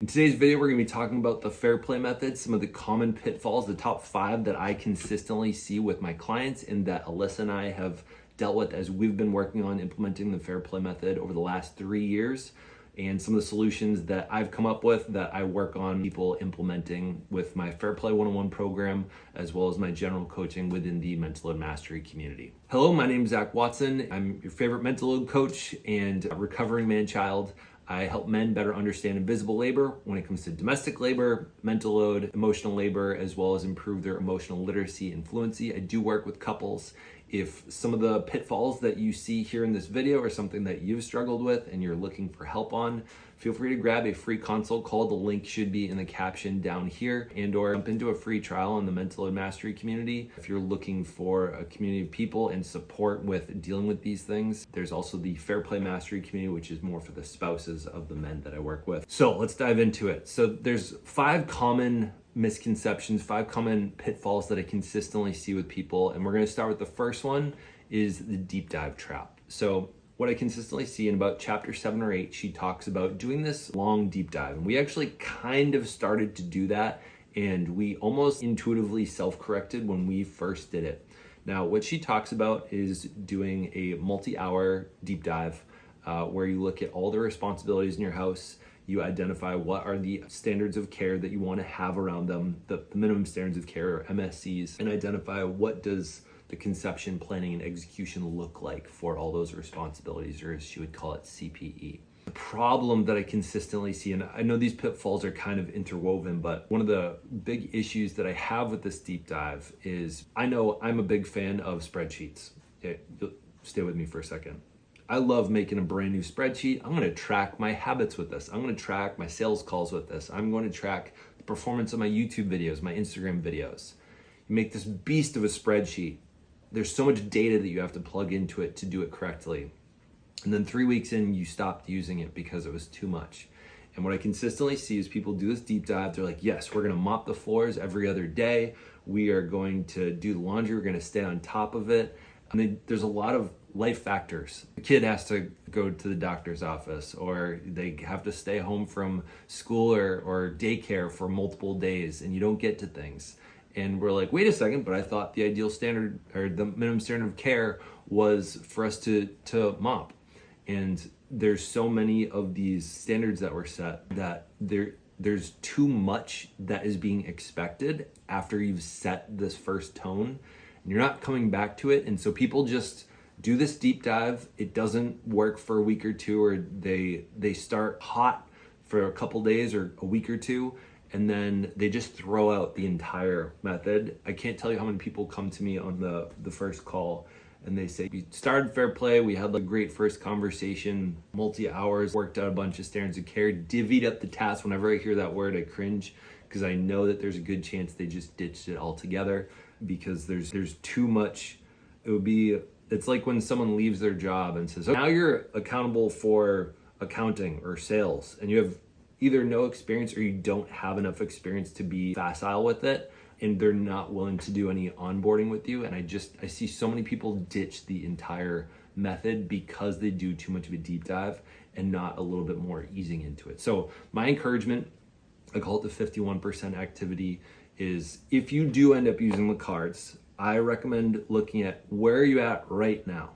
In today's video, we're going to be talking about the fair play method, some of the common pitfalls, the top 5 that I consistently see with my clients and that Alyssa and I have dealt with as we've been working on implementing the fair play method over the last 3 years, and some of the solutions that I've come up with that I work on people implementing with my Fair Play 101 program, as well as my general coaching within the mental load mastery community. Hello, my name is Zach Watson. I'm your favorite mental load coach and a recovering man-child. I help men better understand invisible labor when it comes to domestic labor, mental load, emotional labor, as well as improve their emotional literacy and fluency. I do work with couples. If some of the pitfalls that you see here in this video are something that you've struggled with and you're looking for help on, feel free to grab a free consult call. The link should be in the caption down here, and or jump into a free trial in the mental load mastery community. If you're looking for a community of people and support with dealing with these things, there's also the Fair Play Mastery community, which is more for the spouses of the men that I work with. So let's dive into it. So there's 5 common misconceptions, 5 common pitfalls that I consistently see with people. And we're going to start with the first one is the deep dive trap. So what I consistently see in about chapter 7 or 8, she talks about doing this long deep dive. And we actually kind of started to do that, and we almost intuitively self-corrected when we first did it. Now, what she talks about is doing a multi-hour deep dive where you look at all the responsibilities in your house. You identify what are the standards of care that you want to have around them, the minimum standards of care, or MSCs, and identify what does the conception, planning, and execution look like for all those responsibilities, or as she would call it, CPE. The problem that I consistently see, and I know these pitfalls are kind of interwoven, but one of the big issues that I have with this deep dive is, I know I'm a big fan of spreadsheets. Stay with me for a second. I love making a brand new spreadsheet. I'm going to track my habits with this. I'm going to track my sales calls with this. I'm going to track the performance of my YouTube videos, my Instagram videos. You make this beast of a spreadsheet. There's so much data that you have to plug into it to do it correctly. And then 3 weeks in, you stopped using it because it was too much. And what I consistently see is people do this deep dive. They're like, yes, we're going to mop the floors every other day. We are going to do the laundry. We're going to stay on top of it. And there's a lot of life factors. The kid has to go to the doctor's office, or they have to stay home from school or daycare for multiple days, and you don't get to things. And we're like, wait a second, but I thought the ideal standard or the minimum standard of care was for us to mop. And there's so many of these standards that were set that there's too much that is being expected after you've set this first tone, and you're not coming back to it. And so people just do this deep dive. It doesn't work for a week or two, or they start hot for a couple days or a week or two, and then they just throw out the entire method. I can't tell you how many people come to me on the first call and they say, we started Fair Play, we had a great first conversation, multi-hours, worked out a bunch of standards of care, divvied up the tasks. Whenever I hear that word, I cringe, because I know that there's a good chance they just ditched it altogether because there's too much. It's like when someone leaves their job and says, oh, now you're accountable for accounting or sales, and you have either no experience or you don't have enough experience to be facile with it, and they're not willing to do any onboarding with you. And I see so many people ditch the entire method because they do too much of a deep dive and not a little bit more easing into it. So my encouragement, I call it the 51% activity, is if you do end up using the cards, I recommend looking at where are you at right now.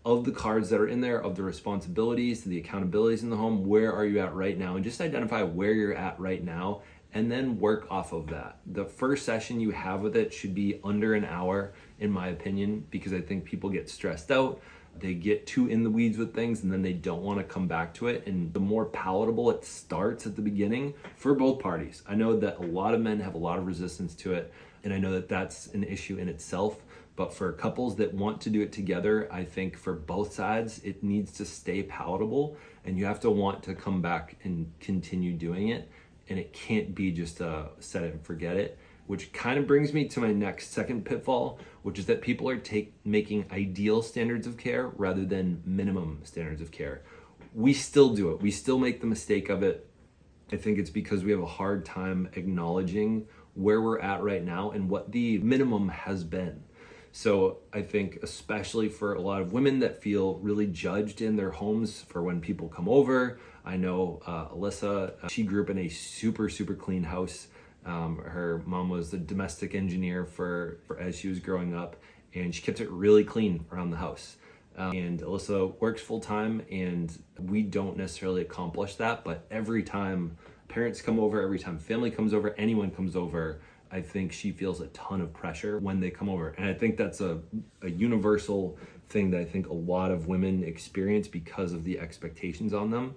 Of the cards that are in there, of the responsibilities, the accountabilities in the home, where are you at right now? And just identify where you're at right now and then work off of that. The first session you have with it should be under an hour, in my opinion, because I think people get stressed out. They get too in the weeds with things and then they don't want to come back to it. And the more palatable it starts at the beginning for both parties. I know that a lot of men have a lot of resistance to it, and I know that that's an issue in itself. But for couples that want to do it together, I think for both sides, it needs to stay palatable, and you have to want to come back and continue doing it. And it can't be just a set it and forget it, which kind of brings me to my second pitfall, which is that people are making ideal standards of care rather than minimum standards of care. We still do it. We still make the mistake of it. I think it's because we have a hard time acknowledging where we're at right now and what the minimum has been. So I think especially for a lot of women that feel really judged in their homes for when people come over, I know Alyssa, she grew up in a super clean house. Her mom was a domestic engineer for as she was growing up, and she kept it really clean around the house. And Alyssa works full time, and we don't necessarily accomplish that, but every time parents come over, every time family comes over, anyone comes over, I think she feels a ton of pressure when they come over. And I think that's a universal thing that I think a lot of women experience because of the expectations on them.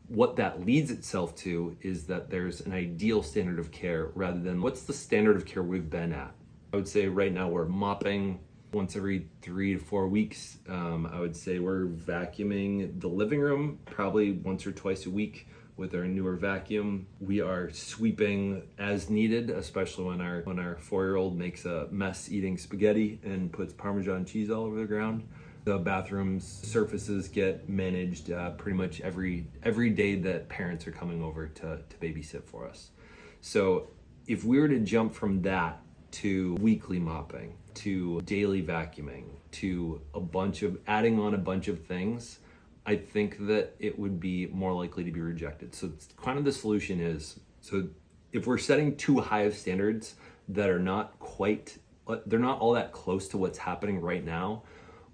What that leads itself to is that there's an ideal standard of care rather than what's the standard of care we've been at. I would say right now we're mopping once every 3 to 4 weeks. I would say we're vacuuming the living room probably once or twice a week with our newer vacuum. We are sweeping as needed, especially when our 4-year-old makes a mess eating spaghetti and puts Parmesan cheese all over the ground. The bathroom's surfaces get managed pretty much every day that parents are coming over to babysit for us. So if we were to jump from that to weekly mopping, to daily vacuuming, to adding on a bunch of things, I think that it would be more likely to be rejected. So it's kind of the solution is, so if we're setting too high of standards that are they're not all that close to what's happening right now,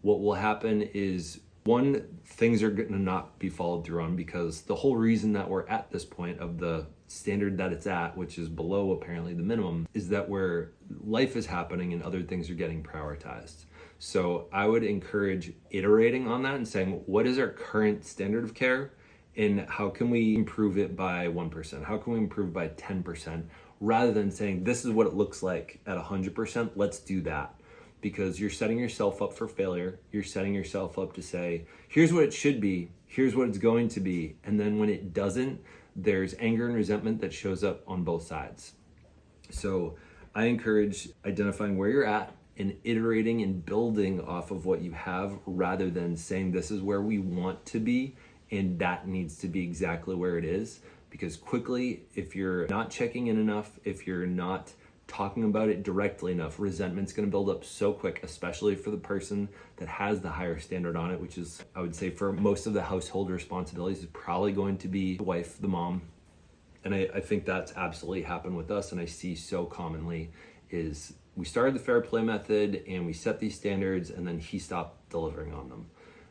what will happen is, one, things are going to not be followed through on, because the whole reason that we're at this point of the standard that it's at, which is below apparently the minimum, is that where life is happening and other things are getting prioritized. So I would encourage iterating on that and saying, what is our current standard of care and how can we improve it by 1%? How can we improve by 10%? Rather than saying, this is what it looks like at 100%, let's do that. Because you're setting yourself up for failure. You're setting yourself up to say, here's what it should be, here's what it's going to be. And then when it doesn't, there's anger and resentment that shows up on both sides. So I encourage identifying where you're at and iterating and building off of what you have, rather than saying this is where we want to be and that needs to be exactly where it is. Because quickly, if you're not checking in enough, if you're not talking about it directly enough, resentment's going to build up so quick, especially for the person that has the higher standard on it, which is, I would say, for most of the household responsibilities, is probably going to be the wife, the mom. And I think that's absolutely happened with us, and I see so commonly is we started the fair play method and we set these standards, and then he stopped delivering on them.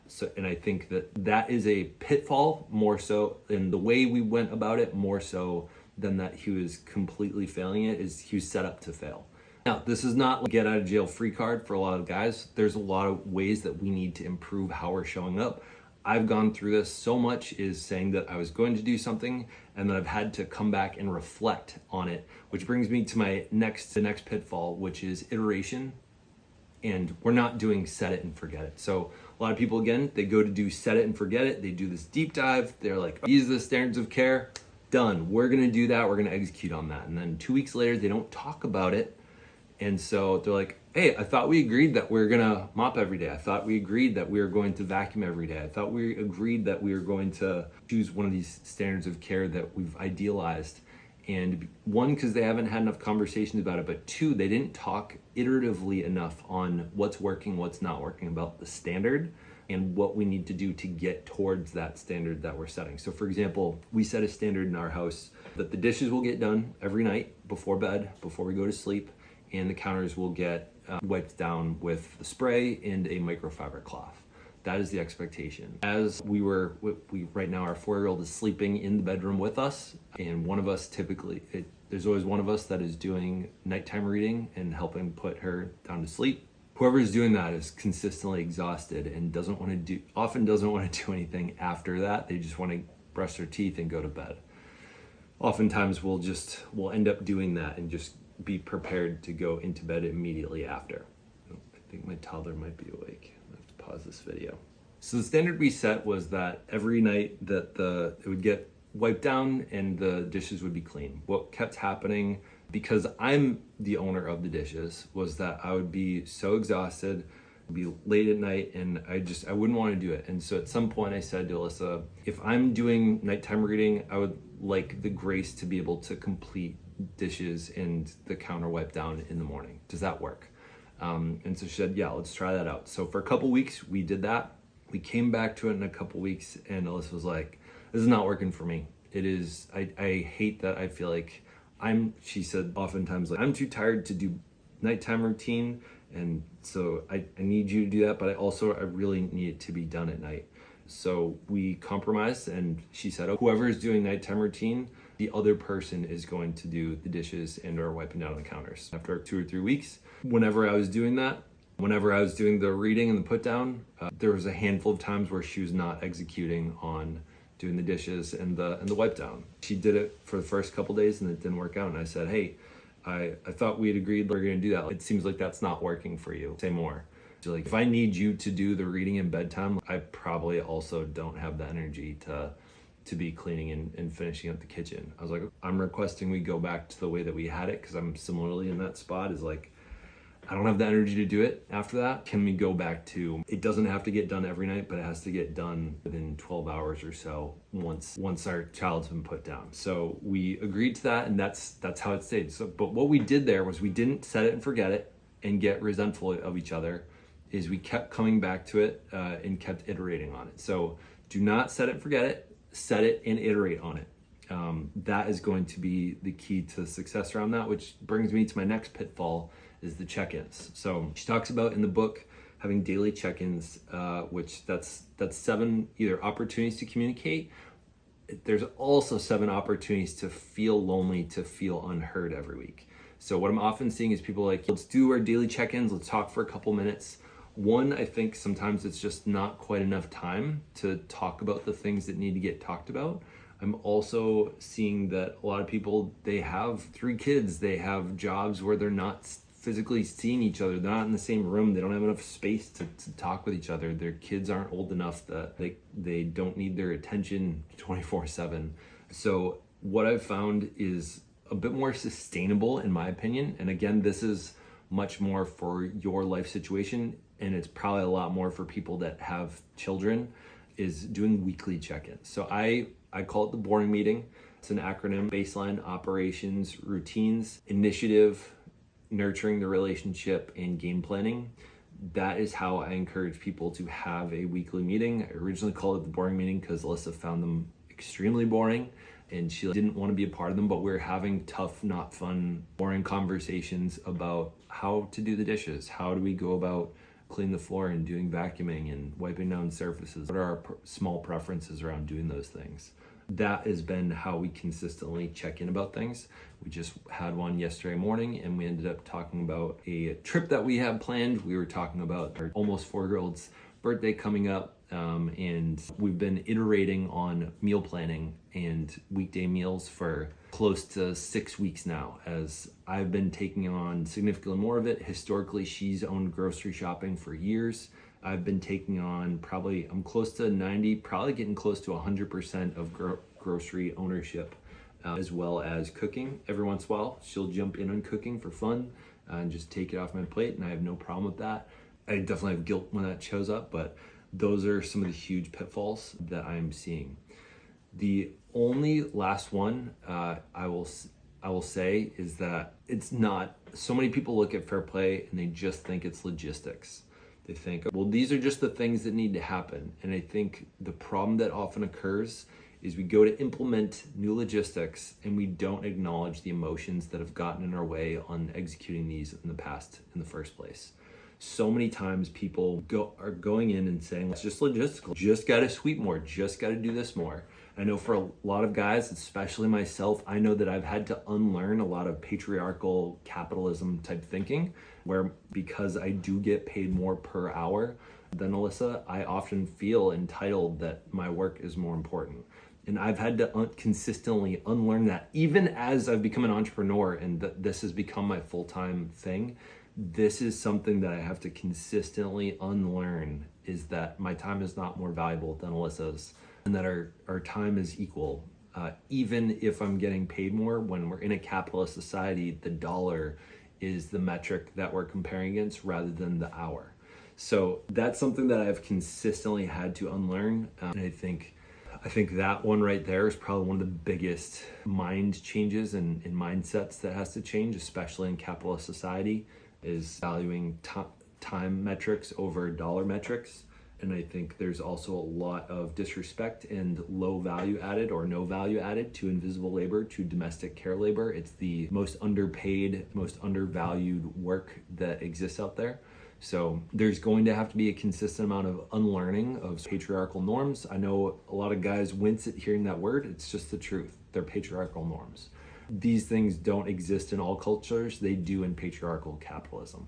So, and I think that is a pitfall, more so in the way we went about it, more so than that he was completely failing it, is he was set up to fail. Now, this is not like get out of jail free card for a lot of guys. There's a lot of ways that we need to improve how we're showing up. I've gone through this so much, is saying that I was going to do something and then I've had to come back and reflect on it, which brings me to the next pitfall, which is iteration. And we're not doing set it and forget it. So a lot of people, again, they go to do set it and forget it. They do this deep dive. They're like, these are the standards of care. Done. We're going to do that. We're going to execute on that. And then 2 weeks later, they don't talk about it. And so they're like, hey, I thought we agreed that we're going to mop every day. I thought we agreed that we were going to vacuum every day. I thought we agreed that we were going to choose one of these standards of care that we've idealized. And one, because they haven't had enough conversations about it, but two, they didn't talk iteratively enough on what's working, what's not working about the standard, and what we need to do to get towards that standard that we're setting. So for example, we set a standard in our house that the dishes will get done every night before bed, before we go to sleep, and the counters will get wiped down with a spray and a microfiber cloth. That is the expectation. As we right now, our 4-year-old is sleeping in the bedroom with us, and one of us there's always one of us that is doing nighttime reading and helping put her down to sleep. Whoever is doing that is consistently exhausted and often doesn't want to do anything after that. They just want to brush their teeth and go to bed. Oftentimes we'll end up doing that and just be prepared to go into bed immediately after. I think my toddler might be awake. I have to pause this video. So the standard we set was that every night that it would get wiped down and the dishes would be clean. What kept happening, because I'm the owner of the dishes, was that I would be so exhausted, be late at night, and I wouldn't want to do it. And so at some point I said to Alyssa, if I'm doing nighttime reading, I would like the grace to be able to complete dishes and the counter wipe down in the morning. Does that work? And so she said, yeah, let's try that out. So for a couple weeks we did that. We came back to it in a couple weeks and Alyssa was like, this is not working for me. It is, I hate that I feel like she said oftentimes, like, I'm too tired to do nighttime routine. And so I need you to do that, but I really need it to be done at night. So we compromised, and she said, oh, whoever is doing nighttime routine, the other person is going to do the dishes and or wiping down the counters. After 2 or 3 weeks, whenever I was doing that, whenever I was doing the reading and the put down, there was a handful of times where she was not executing on doing the dishes and the wipe down. She did it for the first couple days and it didn't work out. And I said, hey, I thought we had agreed we were going to do that. It seems like that's not working for you. Say more. She's like, if I need you to do the reading in bedtime, I probably also don't have the energy to be cleaning and finishing up the kitchen. I was like, I'm requesting we go back to the way that we had it, because I'm similarly in that spot. Is like, I don't have the energy to do it after that. Can we go back to, it doesn't have to get done every night, but it has to get done within 12 hours or so once our child's been put down. So we agreed to that, and that's how it stayed. So, but what we did there was we didn't set it and forget it and get resentful of each other, is we kept coming back to it and kept iterating on it. So do not set it and forget it, set it and iterate on it. That is going to be the key to success around that, which brings me to my next pitfall, is the check-ins. So she talks about in the book having daily check-ins, which that's 7 either opportunities to communicate. There's also 7 opportunities to feel lonely, to feel unheard every week. So what I'm often seeing is people like, let's do our daily check-ins, let's talk for a couple minutes. One, I think sometimes it's just not quite enough time to talk about the things that need to get talked about. I'm also seeing that a lot of people, they have 3 kids, they have jobs where they're not physically seeing each other, they're not in the same room, they don't have enough space to talk with each other. Their kids aren't old enough that they don't need their attention 24/7. So what I've found is a bit more sustainable, in my opinion, and again, this is much more for your life situation, and it's probably a lot more for people that have children, is doing weekly check-ins. So I call it the boring meeting. It's an acronym: baseline, operations, routines, initiative, nurturing the relationship, and game planning. That is how I encourage people to have a weekly meeting. I originally called it the boring meeting because Alyssa found them extremely boring and she didn't want to be a part of them, but we're having tough, not fun, boring conversations about how to do the dishes. How do we go about cleaning the floor and doing vacuuming and wiping down surfaces? What are our small preferences around doing those things? That has been how we consistently check in about things. We just had one yesterday morning and we ended up talking about a trip that we have planned. We were talking about our almost 4-year-old's birthday coming up, and we've been iterating on meal planning and weekday meals for close to 6 weeks now, as I've been taking on significantly more of it. Historically, she's owned grocery shopping for years. I've been taking on I'm close to 90, probably getting close to 100% of grocery ownership, as well as cooking. Every once in a while, she'll jump in on cooking for fun and just take it off my plate, and I have no problem with that. I definitely have guilt when that shows up, but those are some of the huge pitfalls that I'm seeing. The only last one I will say is that it's not, so many people look at fair play and they just think it's logistics. They think, well, these are just the things that need to happen. And I think the problem that often occurs is we go to implement new logistics and we don't acknowledge the emotions that have gotten in our way on executing these in the past in the first place. So many times people are going in and saying, it's just logistical, just got to sweep more, just got to do this more. I know for a lot of guys, especially myself, I know that I've had to unlearn a lot of patriarchal capitalism type thinking, where because I do get paid more per hour than Alyssa, I often feel entitled that my work is more important. And I've had to consistently unlearn that, even as I've become an entrepreneur and this has become my full-time thing. This is something that I have to consistently unlearn, is that my time is not more valuable than Alyssa's, and that our time is equal. Even if I'm getting paid more, when we're in a capitalist society, the dollar is the metric that we're comparing against rather than the hour. So that's something that I've consistently had to unlearn. And I think that one right there is probably one of the biggest mind changes and mindsets that has to change, especially in capitalist society, is valuing time metrics over dollar metrics. And I think there's also a lot of disrespect and low value added or no value added to invisible labor, to domestic care labor. It's the most underpaid, most undervalued work that exists out there. So there's going to have to be a consistent amount of unlearning of patriarchal norms. I know a lot of guys wince at hearing that word. It's just the truth. They're patriarchal norms. These things don't exist in all cultures. They do in patriarchal capitalism.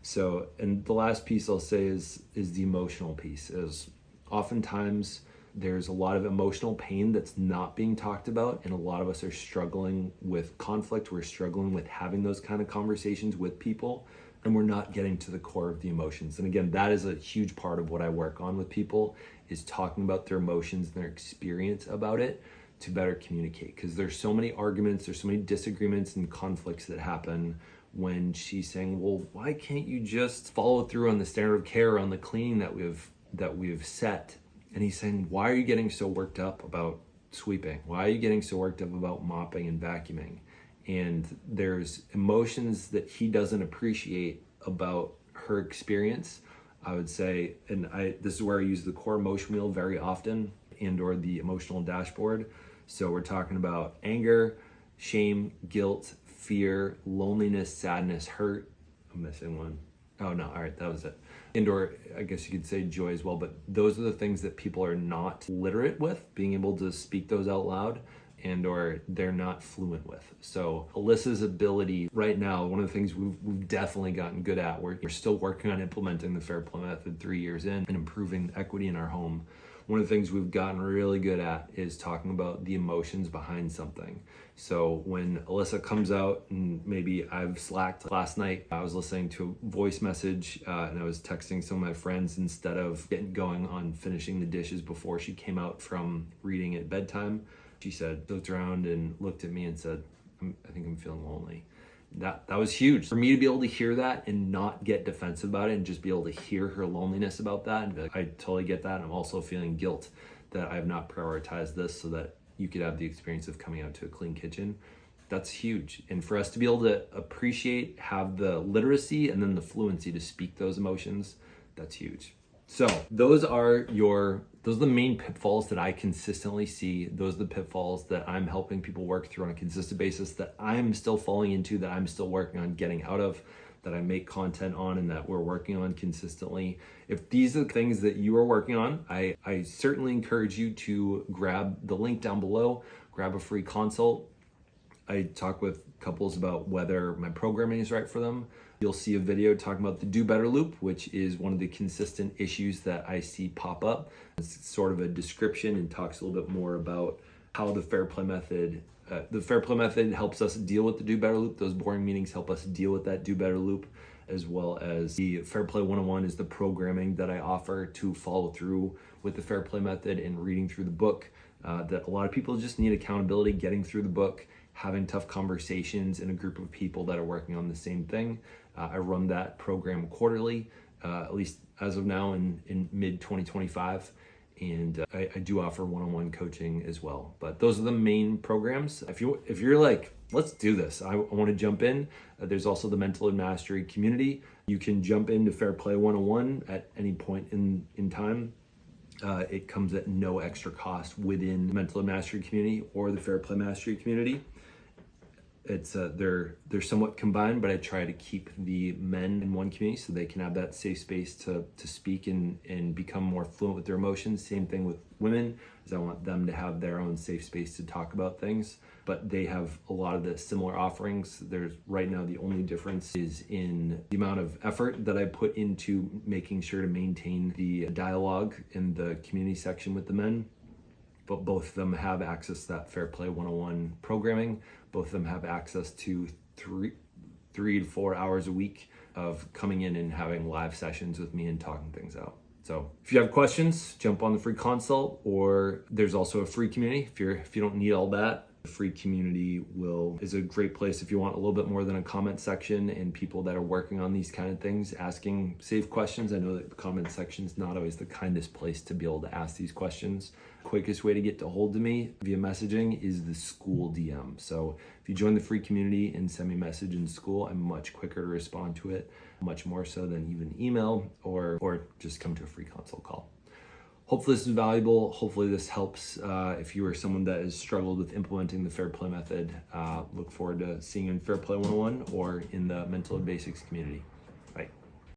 So, and the last piece I'll say is the emotional piece. Is oftentimes there's a lot of emotional pain that's not being talked about, and a lot of us are struggling with conflict. We're struggling with having those kind of conversations with people, and we're not getting to the core of the emotions. And again, that is a huge part of what I work on with people, is talking about their emotions and their experience about it to better communicate. Because there's so many arguments, there's so many disagreements and conflicts that happen when she's saying, well, why can't you just follow through on the standard of care, on the cleaning that we've set? And he's saying, why are you getting so worked up about sweeping? Why are you getting so worked up about mopping and vacuuming? And there's emotions that he doesn't appreciate about her experience, I would say. And this is where I use the core emotion wheel very often, and or the emotional dashboard. So we're talking about anger, shame, guilt, fear, loneliness, sadness, hurt. I'm missing one. Oh no, all right, that was it. And or I guess you could say joy as well, but those are the things that people are not literate with, being able to speak those out loud, and or they're not fluent with. So Alyssa's ability right now, one of the things we've definitely gotten good at, we're still working on implementing the Fair Play Method 3 years in and improving equity in our home. One of the things we've gotten really good at is talking about the emotions behind something. So when Alyssa comes out, and maybe I've slacked last night, I was listening to a voice message and I was texting some of my friends instead of getting going on finishing the dishes before she came out from reading at bedtime. She looked around and looked at me and said, I think I'm feeling lonely. That was huge. For me to be able to hear that and not get defensive about it, and just be able to hear her loneliness about that and be like, I totally get that. I'm also feeling guilt that I have not prioritized this so that you could have the experience of coming out to a clean kitchen. That's huge. And for us to be able to appreciate, have the literacy and then the fluency to speak those emotions, that's huge. So those are the main pitfalls that I consistently see. Those are the pitfalls that I'm helping people work through on a consistent basis, that I'm still falling into, that I'm still working on getting out of, that I make content on, and that we're working on consistently. If these are the things that you are working on, I certainly encourage you to grab the link down below, grab a free consult. I talk with couples about whether my programming is right for them. You'll see a video talking about the Do Better loop, which is one of the consistent issues that I see pop up. It's sort of a description and talks a little bit more about how the Fair Play Method helps us deal with the Do Better loop. Those boring meetings help us deal with that Do Better loop, as well as the Fair Play 101 is the programming that I offer to follow through with the Fair Play Method and reading through the book. That a lot of people just need accountability, getting through the book, having tough conversations in a group of people that are working on the same thing. I run that program quarterly, at least as of now in mid 2025. And I do offer one-on-one coaching as well. But those are the main programs. If you're like, let's do this, I want to jump in, there's also the Mental Mastery community. You can jump into Fair Play 101 at any point in time. It comes at no extra cost within the Mental Mastery community or the Fair Play Mastery community. It's they're somewhat combined, but I try to keep the men in one community so they can have that safe space to speak and become more fluent with their emotions. Same thing with women, is I want them to have their own safe space to talk about things, but they have a lot of the similar offerings. There's right now the only difference is in the amount of effort that I put into making sure to maintain the dialogue in the community section with the men. But both of them have access to that Fair Play 101 programming. Both of them have access to three to 4 hours a week of coming in and having live sessions with me and talking things out. So if you have questions, jump on the free consult, or there's also a free community. If you don't need all that, the free community is a great place if you want a little bit more than a comment section and people that are working on these kind of things asking safe questions. I know that the comment section is not always the kindest place to be able to ask these questions. Quickest way to get a hold of me via messaging is the school DM. So if you join the free community and send me a message in school, I'm much quicker to respond to it, much more so than even email or just come to a free consult call. Hopefully this is valuable. Hopefully this helps if you are someone that has struggled with implementing the Fair Play method. Look forward to seeing you in Fair Play 101 or in the Mental Basics community.